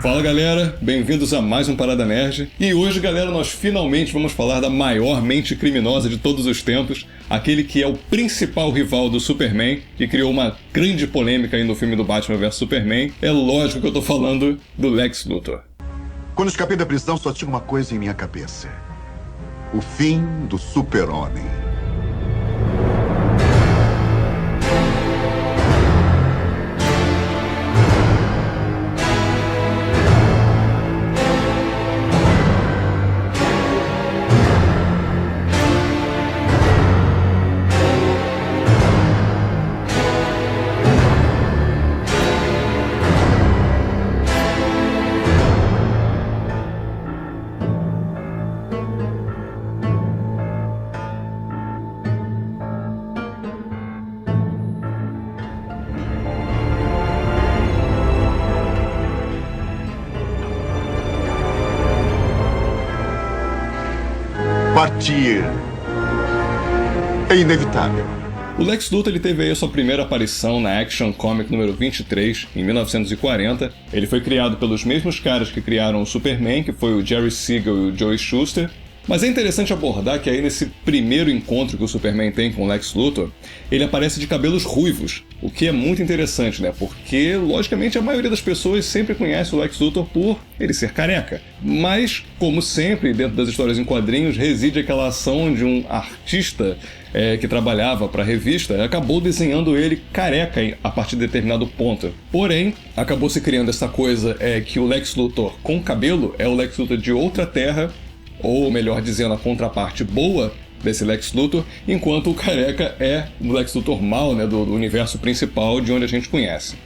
Fala galera, bem-vindos a mais um Parada Nerd. E hoje, galera, nós finalmente vamos falar da maior mente criminosa de todos os tempos, aquele que é o principal rival do Superman, que criou uma grande polêmica aí no filme do Batman vs Superman. É lógico que eu tô falando do Lex Luthor. Quando escapei da prisão, só tinha uma coisa em minha cabeça: o fim do Super-Homem. Partir é inevitável. O Lex Luthor ele teve aí a sua primeira aparição na Action Comic número 23, em 1940. Ele foi criado pelos mesmos caras que criaram o Superman, que foi o Jerry Siegel e o Joe Shuster. Mas é interessante abordar que aí nesse primeiro encontro que o Superman tem com o Lex Luthor, ele aparece de cabelos ruivos, o que é muito interessante, né? Porque, logicamente, a maioria das pessoas sempre conhece o Lex Luthor por ele ser careca. Mas, como sempre, dentro das histórias em quadrinhos, reside aquela ação de um artista que trabalhava para a revista, acabou desenhando ele careca a partir de determinado ponto. Porém, acabou se criando essa coisa que o Lex Luthor com cabelo é o Lex Luthor de outra terra, ou melhor dizendo, a contraparte boa desse Lex Luthor, enquanto o careca é o Lex Luthor mal, né, do universo principal de onde a gente conhece.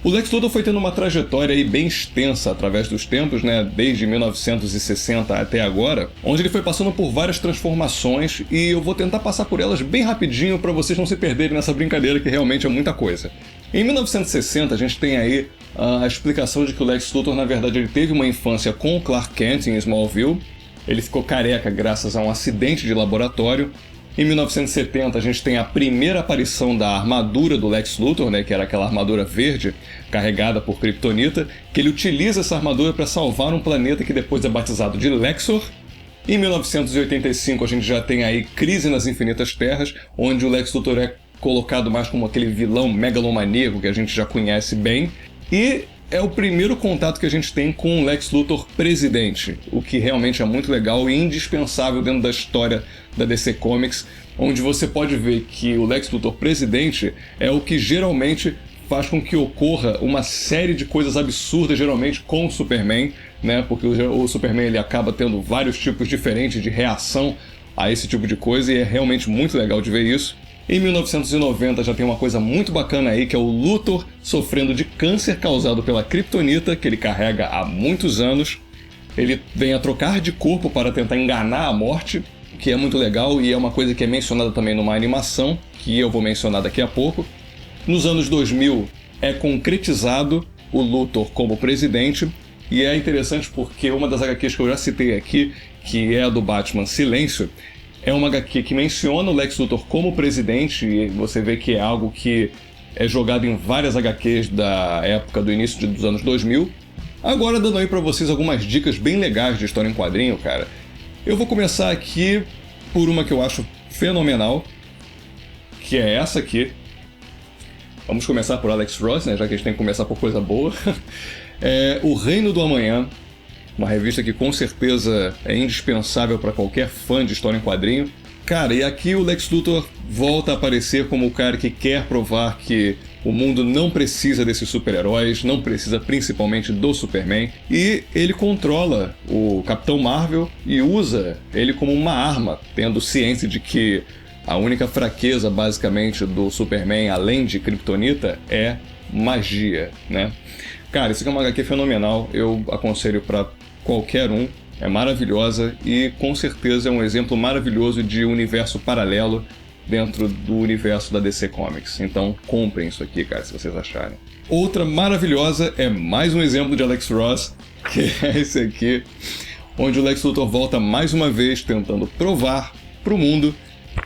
O Lex Luthor foi tendo uma trajetória aí bem extensa através dos tempos, né, desde 1960 até agora, onde ele foi passando por várias transformações e eu vou tentar passar por elas bem rapidinho para vocês não se perderem nessa brincadeira que realmente é muita coisa. Em 1960 a gente tem aí a explicação de que o Lex Luthor na verdade ele teve uma infância com o Clark Kent em Smallville. Ele ficou careca graças a um acidente de laboratório. Em 1970 a gente tem a primeira aparição da armadura do Lex Luthor, né, que era aquela armadura verde carregada por Kryptonita, que ele utiliza essa armadura para salvar um planeta que depois é batizado de Lexor. Em 1985 a gente já tem aí Crise nas Infinitas Terras, onde o Lex Luthor é colocado mais como aquele vilão megalomaníaco que a gente já conhece bem. E é o primeiro contato que a gente tem com o Lex Luthor presidente, o que realmente é muito legal e indispensável dentro da história da DC Comics, onde você pode ver que o Lex Luthor presidente é o que geralmente faz com que ocorra uma série de coisas absurdas, geralmente com o Superman, né? Porque o Superman ele acaba tendo vários tipos diferentes de reação a esse tipo de coisa e é realmente muito legal de ver isso. Em 1990 já tem uma coisa muito bacana aí, que é o Luthor sofrendo de câncer causado pela Kryptonita, que ele carrega há muitos anos. Ele vem a trocar de corpo para tentar enganar a morte, que é muito legal e é uma coisa que é mencionada também numa animação, que eu vou mencionar daqui a pouco. Nos anos 2000 é concretizado o Luthor como presidente, e é interessante porque uma das HQs que eu já citei aqui, que é a do Batman Silêncio, é uma HQ que menciona o Lex Luthor como presidente, e você vê que é algo que é jogado em várias HQs da época do início dos anos 2000. Agora, dando aí pra vocês algumas dicas bem legais de história em quadrinho, cara. Eu vou começar aqui por uma que eu acho fenomenal, que é essa aqui. Vamos começar por Alex Ross, né, já que a gente tem que começar por coisa boa. É O Reino do Amanhã. Uma revista que com certeza é indispensável para qualquer fã de história em quadrinho. Cara, e aqui o Lex Luthor volta a aparecer como o cara que quer provar que o mundo não precisa desses super-heróis, não precisa principalmente do Superman. E ele controla o Capitão Marvel e usa ele como uma arma, tendo ciência de que a única fraqueza basicamente do Superman, além de Kryptonita, é magia, né? Cara, isso aqui é uma HQ fenomenal, eu aconselho para qualquer um, é maravilhosa e com certeza é um exemplo maravilhoso de universo paralelo dentro do universo da DC Comics. Então comprem isso aqui, cara, se vocês acharem. Outra maravilhosa é mais um exemplo de Alex Ross, que é esse aqui, onde o Lex Luthor volta mais uma vez tentando provar pro mundo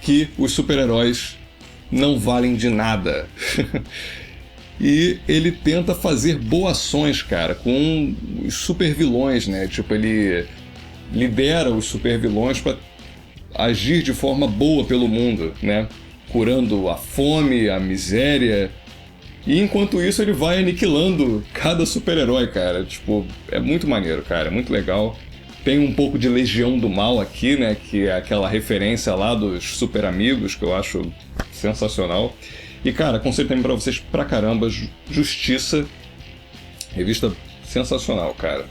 que os super-heróis não valem de nada. E ele tenta fazer boas ações, cara, com os super-vilões, né? Tipo, ele lidera os super-vilões para agir de forma boa pelo mundo, né? Curando a fome, a miséria. E enquanto isso ele vai aniquilando cada super-herói, cara. Tipo, é muito maneiro, cara, é muito legal. Tem um pouco de Legião do Mal aqui, né? Que é aquela referência lá dos Super Amigos, que eu acho sensacional. E, cara, aconselho também pra vocês pra caramba, Justiça, revista sensacional, cara.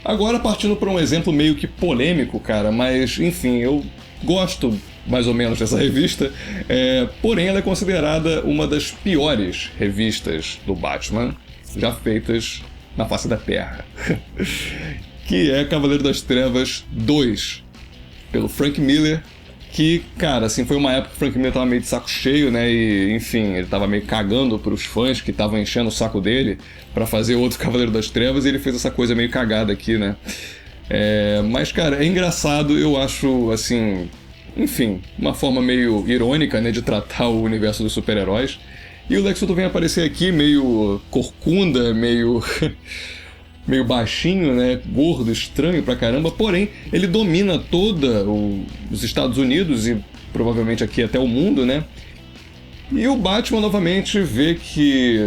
Agora partindo pra um exemplo meio que polêmico, cara, mas, enfim, eu gosto mais ou menos dessa revista, porém ela é considerada uma das piores revistas do Batman já feitas na face da Terra, que é Cavaleiro das Trevas 2, pelo Frank Miller, que, cara, assim, foi uma época que o Frank Miller tava meio de saco cheio, né, e, enfim, ele tava meio cagando pros fãs que estavam enchendo o saco dele pra fazer outro Cavaleiro das Trevas, e ele fez essa coisa meio cagada aqui, né. Mas, cara, é engraçado, eu acho, assim, enfim, uma forma meio irônica, né, de tratar o universo dos super-heróis. E o Lex Luthor vem aparecer aqui meio corcunda, meio meio baixinho, né, gordo, estranho pra caramba, porém ele domina os Estados Unidos e provavelmente aqui até o mundo, né? E o Batman novamente vê que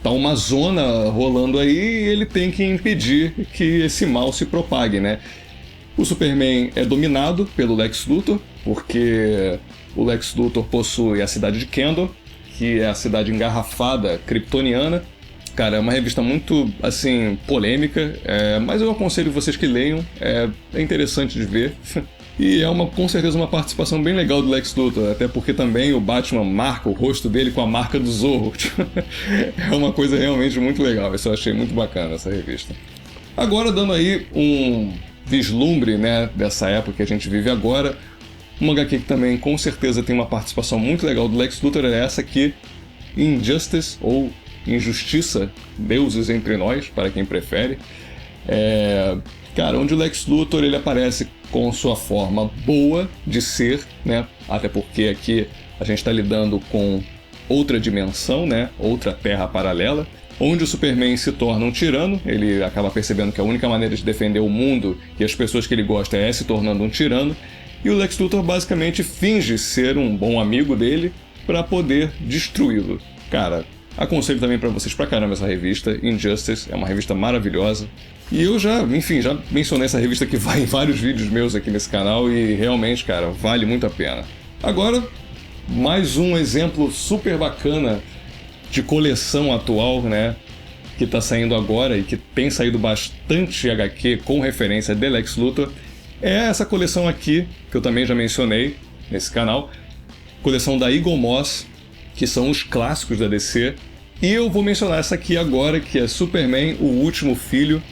tá uma zona rolando aí e ele tem que impedir que esse mal se propague, né? O Superman é dominado pelo Lex Luthor, porque o Lex Luthor possui a cidade de Kandor, que é a cidade engarrafada kryptoniana. Cara, é uma revista muito, assim, polêmica, mas eu aconselho vocês que leiam, é interessante de ver. E é com certeza uma participação bem legal do Lex Luthor, até porque também o Batman marca o rosto dele com a marca do Zorro. É uma coisa realmente muito legal, isso eu achei muito bacana, essa revista. Agora, dando aí um vislumbre, né, dessa época que a gente vive agora, uma HQ que também com certeza tem uma participação muito legal do Lex Luthor é essa aqui, Injustice, ou Injustiça, Deuses Entre Nós, para quem prefere. Cara, onde o Lex Luthor ele aparece com sua forma boa de ser, né? Até porque aqui a gente está lidando com outra dimensão, né? Outra terra paralela, onde o Superman se torna um tirano. Ele acaba percebendo que a única maneira de defender o mundo e as pessoas que ele gosta é se tornando um tirano. E o Lex Luthor basicamente finge ser um bom amigo dele para poder destruí-lo. Cara, aconselho também para vocês pra caramba essa revista, Injustice, é uma revista maravilhosa. E eu já mencionei essa revista que vai em vários vídeos meus aqui nesse canal e realmente, cara, vale muito a pena. Agora, mais um exemplo super bacana de coleção atual, né, que tá saindo agora e que tem saído bastante HQ com referência de Lex Luthor, é essa coleção aqui, que eu também já mencionei nesse canal, coleção da Eagle Moss, que são os clássicos da DC, e eu vou mencionar essa aqui agora, que é Superman, o Último Filho,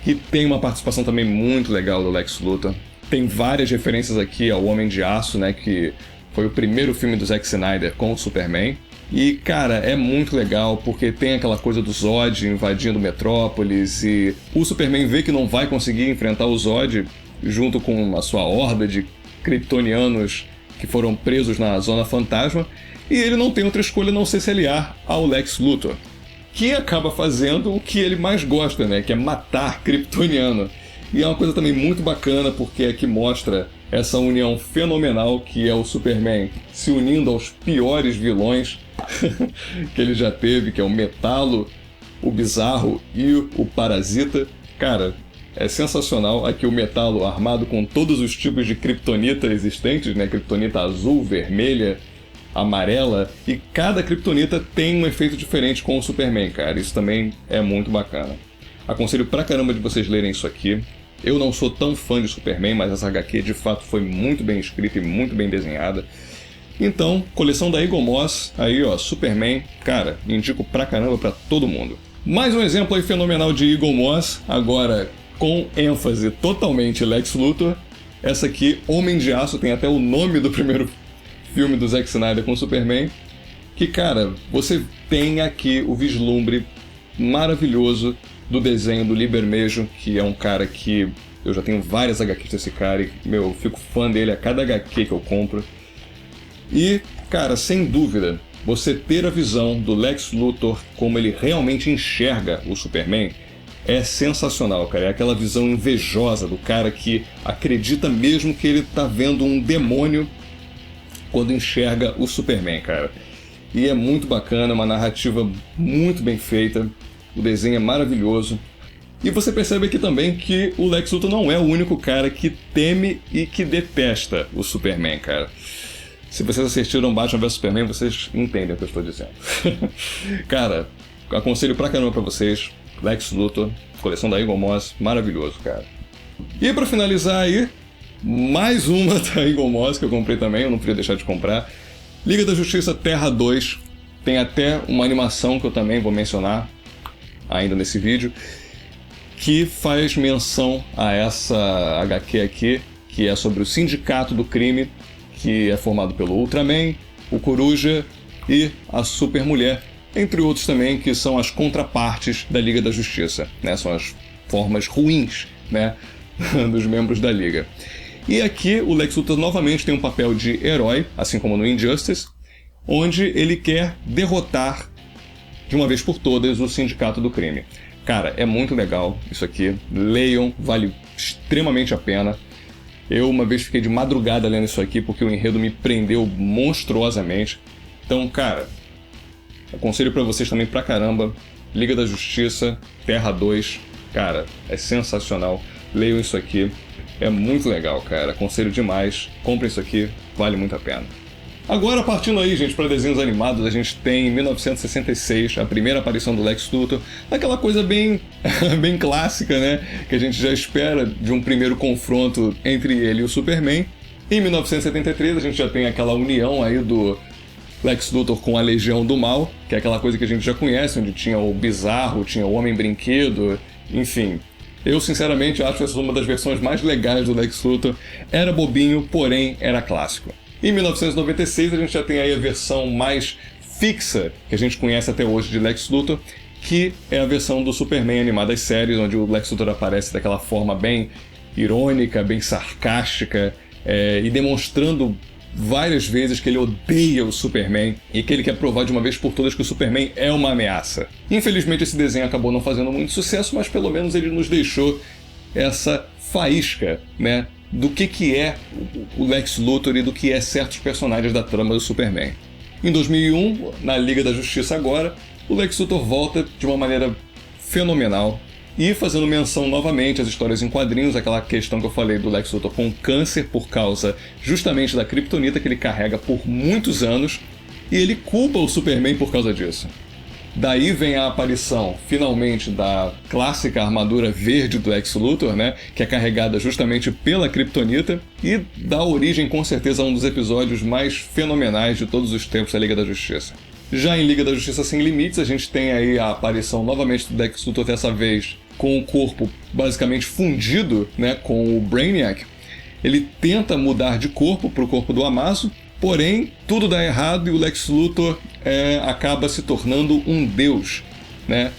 que tem uma participação também muito legal do Lex Luthor. Tem várias referências aqui ao Homem de Aço, né, que foi o primeiro filme do Zack Snyder com o Superman. E, cara, é muito legal, porque tem aquela coisa do Zod invadindo Metrópolis, e o Superman vê que não vai conseguir enfrentar o Zod junto com a sua horda de kryptonianos que foram presos na Zona Fantasma, e ele não tem outra escolha a não ser se aliar ao Lex Luthor, que acaba fazendo o que ele mais gosta, né, que é matar kryptoniano. E é uma coisa também muito bacana, porque aqui mostra essa união fenomenal que é o Superman se unindo aos piores vilões que ele já teve, que é o Metalo, o Bizarro e o Parasita. Cara, é sensacional. Aqui o Metalo armado com todos os tipos de kryptonita existentes, né? Kryptonita azul, vermelha, amarela, e cada kryptonita tem um efeito diferente com o Superman, cara. Isso também é muito bacana. Aconselho pra caramba de vocês lerem isso aqui. Eu não sou tão fã de Superman, mas essa HQ de fato foi muito bem escrita e muito bem desenhada. Então, coleção da Eagle Moss, aí ó, Superman, cara, indico pra caramba pra todo mundo. Mais um exemplo aí fenomenal de Eagle Moss, agora com ênfase totalmente Lex Luthor. Essa aqui, Homem de Aço, tem até o nome do primeiro filme do Zack Snyder com o Superman, que, cara, você tem aqui o vislumbre maravilhoso do desenho do Lee Bermejo, que é um cara que eu já tenho várias HQs desse cara e, eu fico fã dele a cada HQ que eu compro. E, cara, sem dúvida, você ter a visão do Lex Luthor como ele realmente enxerga o Superman é sensacional, cara. É aquela visão invejosa do cara que acredita mesmo que ele tá vendo um demônio quando enxerga o Superman, cara. E é muito bacana, uma narrativa muito bem feita, o desenho é maravilhoso. E você percebe aqui também que o Lex Luthor não é o único cara que teme e que detesta o Superman, cara. Se vocês assistiram Batman vs Superman, vocês entendem o que eu estou dizendo. Cara, aconselho pra caramba pra vocês, Lex Luthor, coleção da Eagle Moss, maravilhoso, cara. E pra finalizar aí, mais uma da Eagle Moss que eu comprei também, eu não podia deixar de comprar. Liga da Justiça Terra 2, tem até uma animação que eu também vou mencionar ainda nesse vídeo, que faz menção a essa HQ aqui, que é sobre o Sindicato do Crime, que é formado pelo Ultraman, o Coruja e a Supermulher, entre outros também, que são as contrapartes da Liga da Justiça, né? São as formas ruins, né, dos membros da Liga. E aqui o Lex Luthor novamente tem um papel de herói, assim como no Injustice, onde ele quer derrotar de uma vez por todas o Sindicato do Crime. Cara, é muito legal isso aqui, leiam, vale extremamente a pena. Eu uma vez fiquei de madrugada lendo isso aqui porque o enredo me prendeu monstruosamente. Então, cara, aconselho pra vocês também pra caramba, Liga da Justiça, Terra 2, cara, é sensacional. Leiam isso aqui, é muito legal, cara, aconselho demais, comprem isso aqui, vale muito a pena. Agora, partindo aí, gente, para desenhos animados, a gente tem em 1966 a primeira aparição do Lex Luthor, aquela coisa bem, bem clássica, né? Que a gente já espera de um primeiro confronto entre ele e o Superman. Em 1973 a gente já tem aquela união aí do Lex Luthor com a Legião do Mal, que é aquela coisa que a gente já conhece, onde tinha o Bizarro, tinha o Homem-Brinquedo, enfim. Eu, sinceramente, acho essa uma das versões mais legais do Lex Luthor. Era bobinho, porém era clássico. Em 1996 a gente já tem aí a versão mais fixa que a gente conhece até hoje de Lex Luthor, que é a versão do Superman animada das séries, onde o Lex Luthor aparece daquela forma bem irônica, bem sarcástica, e demonstrando várias vezes que ele odeia o Superman e que ele quer provar de uma vez por todas que o Superman é uma ameaça. Infelizmente esse desenho acabou não fazendo muito sucesso, mas pelo menos ele nos deixou essa faísca, né, do que é o Lex Luthor e do que é certos personagens da trama do Superman. Em 2001, na Liga da Justiça agora, o Lex Luthor volta de uma maneira fenomenal e fazendo menção novamente às histórias em quadrinhos, aquela questão que eu falei do Lex Luthor com câncer por causa justamente da kryptonita que ele carrega por muitos anos, e ele culpa o Superman por causa disso. Daí vem a aparição, finalmente, da clássica armadura verde do Lex Luthor, né, que é carregada justamente pela kryptonita, e dá origem, com certeza, a um dos episódios mais fenomenais de todos os tempos da Liga da Justiça. Já em Liga da Justiça Sem Limites, a gente tem aí a aparição novamente do Lex Luthor, dessa vez com o corpo basicamente fundido, né, com o Brainiac. Ele tenta mudar de corpo para o corpo do Amazo, porém, tudo dá errado e o Lex Luthor acaba se tornando um deus, né?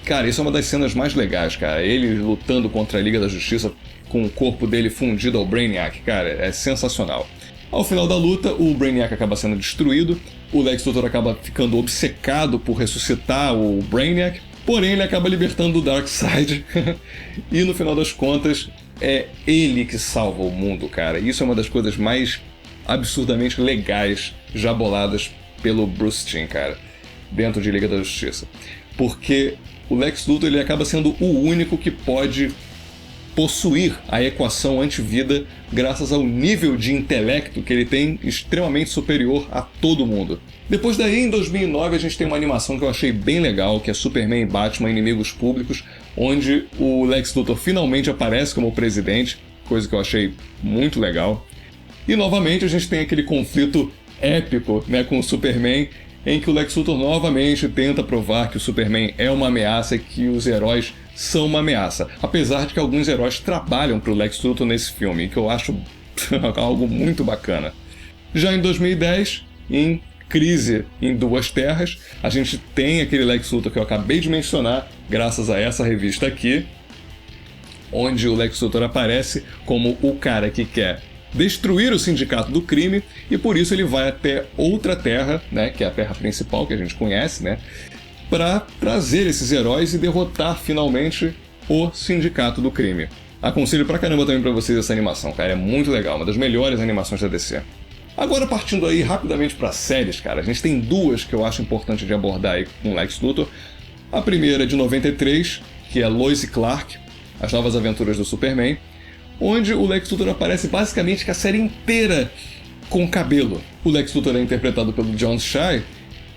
Cara, isso é uma das cenas mais legais, cara. Ele lutando contra a Liga da Justiça com o corpo dele fundido ao Brainiac, cara, é sensacional. Ao final da luta, o Brainiac acaba sendo destruído, o Lex Luthor acaba ficando obcecado por ressuscitar o Brainiac, porém ele acaba libertando o Darkseid e no final das contas é ele que salva o mundo, cara. Isso é uma das coisas mais absurdamente legais já boladas pelo Bruce Timm, cara, dentro de Liga da Justiça. Porque o Lex Luthor ele acaba sendo o único que pode possuir a equação antivida graças ao nível de intelecto que ele tem extremamente superior a todo mundo. Depois daí, em 2009, a gente tem uma animação que eu achei bem legal, que é Superman e Batman Inimigos Públicos, onde o Lex Luthor finalmente aparece como presidente, coisa que eu achei muito legal. E novamente a gente tem aquele conflito épico, né, com o Superman, em que o Lex Luthor novamente tenta provar que o Superman é uma ameaça e que os heróis são uma ameaça. Apesar de que alguns heróis trabalham para o Lex Luthor nesse filme, que eu acho algo muito bacana. Já em 2010, em Crise em Duas Terras, a gente tem aquele Lex Luthor que eu acabei de mencionar, graças a essa revista aqui, onde o Lex Luthor aparece como o cara que quer destruir o sindicato do crime e por isso ele vai até outra terra, né, que é a terra principal que a gente conhece, né, para trazer esses heróis e derrotar finalmente o sindicato do crime. Aconselho pra caramba também pra vocês essa animação, cara, é muito legal, uma das melhores animações da DC. Agora, partindo aí rapidamente para séries, cara, a gente tem duas que eu acho importante de abordar aí com Lex Luthor. A primeira é de 93, que é Lois e Clark, As Novas Aventuras do Superman, onde o Lex Luthor aparece basicamente com a série inteira com cabelo. O Lex Luthor é interpretado pelo Jon Shy,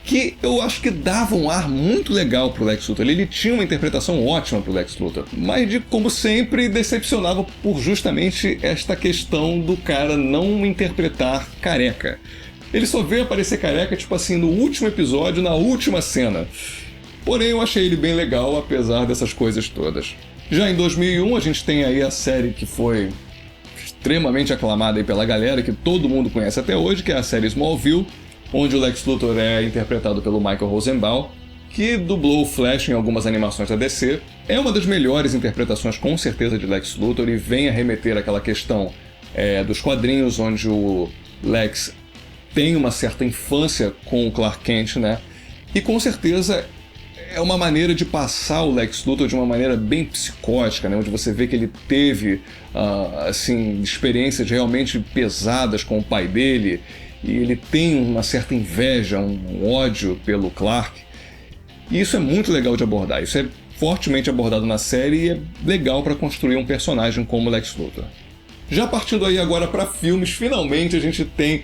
que eu acho que dava um ar muito legal pro Lex Luthor. Ele tinha uma interpretação ótima pro Lex Luthor, mas como sempre, decepcionava por justamente esta questão do cara não interpretar careca. Ele só veio aparecer careca, tipo assim, no último episódio, na última cena. Porém, eu achei ele bem legal, apesar dessas coisas todas. Já em 2001, a gente tem aí a série que foi extremamente aclamada aí pela galera, que todo mundo conhece até hoje, que é a série Smallville, onde o Lex Luthor é interpretado pelo Michael Rosenbaum, que dublou o Flash em algumas animações da DC. É uma das melhores interpretações, com certeza, de Lex Luthor, e vem a remeter àquela questão dos quadrinhos, onde o Lex tem uma certa infância com o Clark Kent, né? E com certeza é uma maneira de passar o Lex Luthor de uma maneira bem psicótica, né? Onde você vê que ele teve assim, experiências realmente pesadas com o pai dele, e ele tem uma certa inveja, um ódio pelo Clark. E isso é muito legal de abordar, isso é fortemente abordado na série e é legal para construir um personagem como Lex Luthor. Já partindo aí agora para filmes, finalmente a gente tem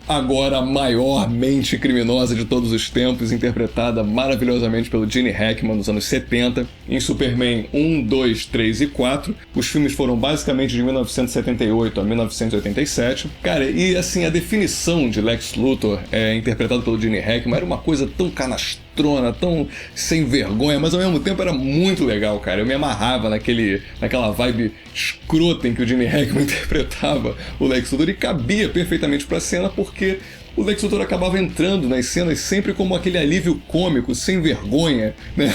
agora a maior mente criminosa de todos os tempos, interpretada maravilhosamente pelo Gene Hackman nos anos 70, em Superman 1, 2, 3 e 4. Os filmes foram basicamente de 1978 a 1987. Cara, e assim, a definição de Lex Luthor, interpretado pelo Gene Hackman, era uma coisa tão canastrona, tão sem vergonha, mas ao mesmo tempo era muito legal, cara. Eu me amarrava naquela vibe escrota em que o Gene Hackman interpretava o Lex Luthor e cabia perfeitamente pra cena, porque o Lex Luthor acabava entrando nas cenas sempre como aquele alívio cômico, sem vergonha, né?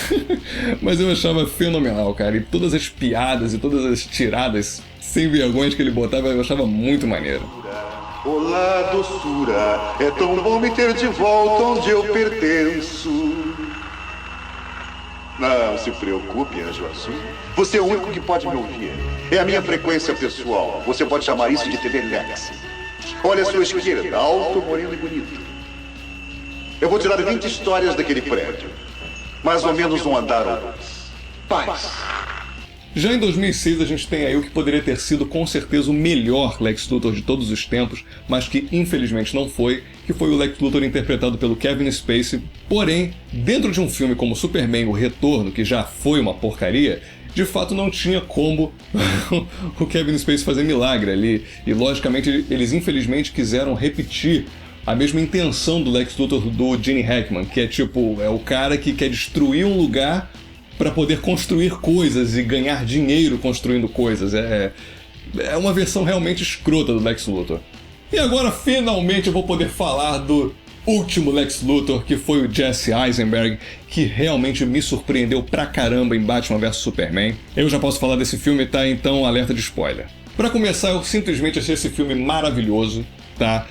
Mas eu achava fenomenal, cara. E todas as piadas e todas as tiradas sem vergonha que ele botava, eu achava muito maneiro. Olá, doçura, é tão bom me ter de volta onde eu pertenço. Não se preocupe, Anjo Azul. Você é o único que pode me ouvir. É a minha frequência pessoal. Você pode chamar isso de TV Lex. Olha a sua esquerda, alto, moreno e bonito. Eu vou tirar 20 histórias daquele prédio. Mais ou menos um andar ou dois. Paz. Já em 2006 a gente tem aí o que poderia ter sido com certeza o melhor Lex Luthor de todos os tempos, mas que infelizmente não foi, que foi o Lex Luthor interpretado pelo Kevin Spacey. Porém, dentro de um filme como Superman, O Retorno, que já foi uma porcaria, de fato não tinha como o Kevin Spacey fazer milagre ali, e logicamente eles infelizmente quiseram repetir a mesma intenção do Lex Luthor do Gene Hackman, que é tipo, é o cara que quer destruir um lugar para poder construir coisas e ganhar dinheiro construindo coisas. É uma versão realmente escrota do Lex Luthor. E agora, finalmente, eu vou poder falar do último Lex Luthor, que foi o Jesse Eisenberg, que realmente me surpreendeu pra caramba em Batman vs Superman. Eu já posso falar desse filme, tá? Então, alerta de spoiler. Pra começar, eu simplesmente achei esse filme maravilhoso, tá?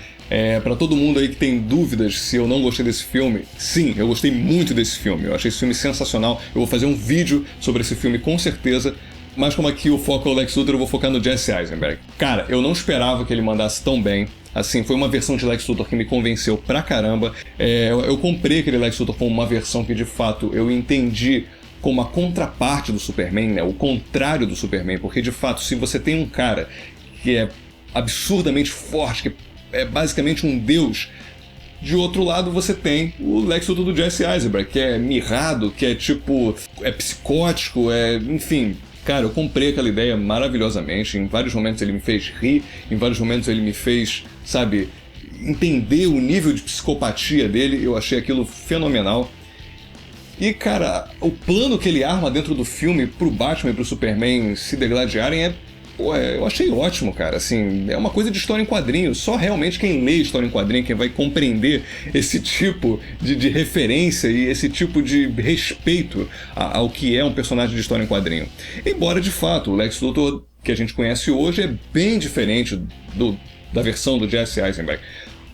Pra todo mundo aí que tem dúvidas se eu não gostei desse filme, sim, eu gostei muito desse filme. Eu achei esse filme sensacional. Eu vou fazer um vídeo sobre esse filme com certeza. Mas como aqui o foco é o Lex Luthor, eu vou focar no Jesse Eisenberg. Cara, eu não esperava que ele mandasse tão bem. Assim, foi uma versão de Lex Luthor que me convenceu pra caramba. Eu comprei aquele Lex Luthor como uma versão que, de fato, eu entendi como a contraparte do Superman, né? O contrário do Superman. Porque, de fato, se você tem um cara que é absurdamente forte, que é basicamente um deus, de outro lado você tem o Lex Luthor do Jesse Eisenberg, que é mirrado, que é tipo, é psicótico, enfim. Cara, eu comprei aquela ideia maravilhosamente. Em vários momentos ele me fez rir, em vários momentos ele me fez, sabe, entender o nível de psicopatia dele. Eu achei aquilo fenomenal. E, cara, o plano que ele arma dentro do filme pro Batman e pro Superman se degladiarem é pô, eu achei ótimo, cara. Assim, é uma coisa de história em quadrinho. Só realmente quem lê história em quadrinho, quem vai compreender esse tipo de referência e esse tipo de respeito ao que é um personagem de história em quadrinho. Embora, de fato, o Lex Luthor que a gente conhece hoje é bem diferente da versão do Jesse Eisenberg.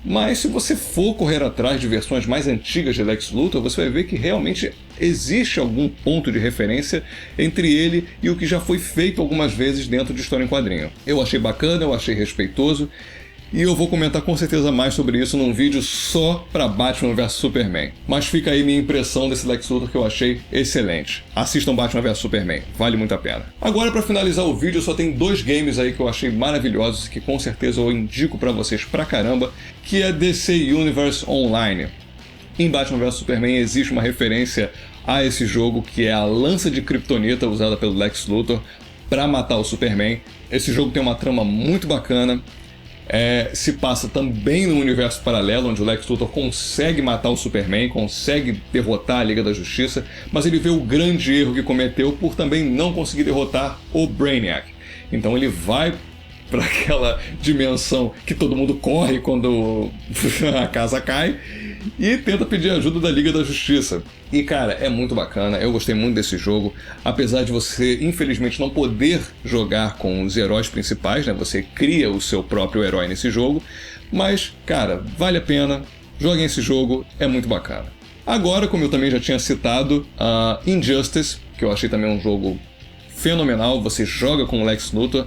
Mas se você for correr atrás de versões mais antigas de Lex Luthor, você vai ver que realmente existe algum ponto de referência entre ele e o que já foi feito algumas vezes dentro de história em quadrinho. Eu achei bacana, eu achei respeitoso, e eu vou comentar com certeza mais sobre isso num vídeo só para Batman vs Superman. Mas fica aí minha impressão desse Lex Luthor que eu achei excelente. Assistam Batman vs Superman, vale muito a pena. Agora, para finalizar o vídeo, só tem 2 games aí que eu achei maravilhosos e que com certeza eu indico para vocês pra caramba, que é DC Universe Online. Em Batman vs Superman existe uma referência a esse jogo, que é a lança de Kryptonita usada pelo Lex Luthor para matar o Superman. Esse jogo tem uma trama muito bacana. Se passa também num universo paralelo, onde o Lex Luthor consegue matar o Superman, consegue derrotar a Liga da Justiça, mas ele vê o grande erro que cometeu por também não conseguir derrotar o Brainiac. Então ele vai para aquela dimensão que todo mundo corre quando a casa cai e tenta pedir ajuda da Liga da Justiça. E cara, é muito bacana, eu gostei muito desse jogo, apesar de você infelizmente não poder jogar com os heróis principais, né? Você cria o seu próprio herói nesse jogo, mas cara, vale a pena, joguem esse jogo, é muito bacana. Agora, como eu também já tinha citado, Injustice, que eu achei também um jogo fenomenal, você joga com o Lex Luthor,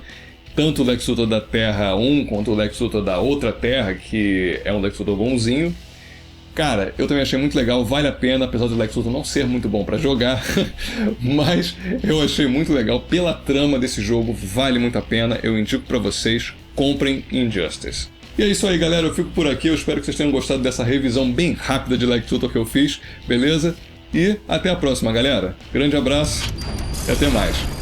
tanto o Lex Luthor da Terra 1 quanto o Lex Luthor da outra Terra, que é um Lex Luthor bonzinho. Cara, eu também achei muito legal, vale a pena, apesar do Lex Luthor não ser muito bom pra jogar, mas eu achei muito legal pela trama desse jogo, vale muito a pena, eu indico pra vocês, comprem Injustice. E é isso aí, galera, eu fico por aqui, eu espero que vocês tenham gostado dessa revisão bem rápida de Lex Luthor que eu fiz, beleza? E até a próxima, galera. Grande abraço e até mais.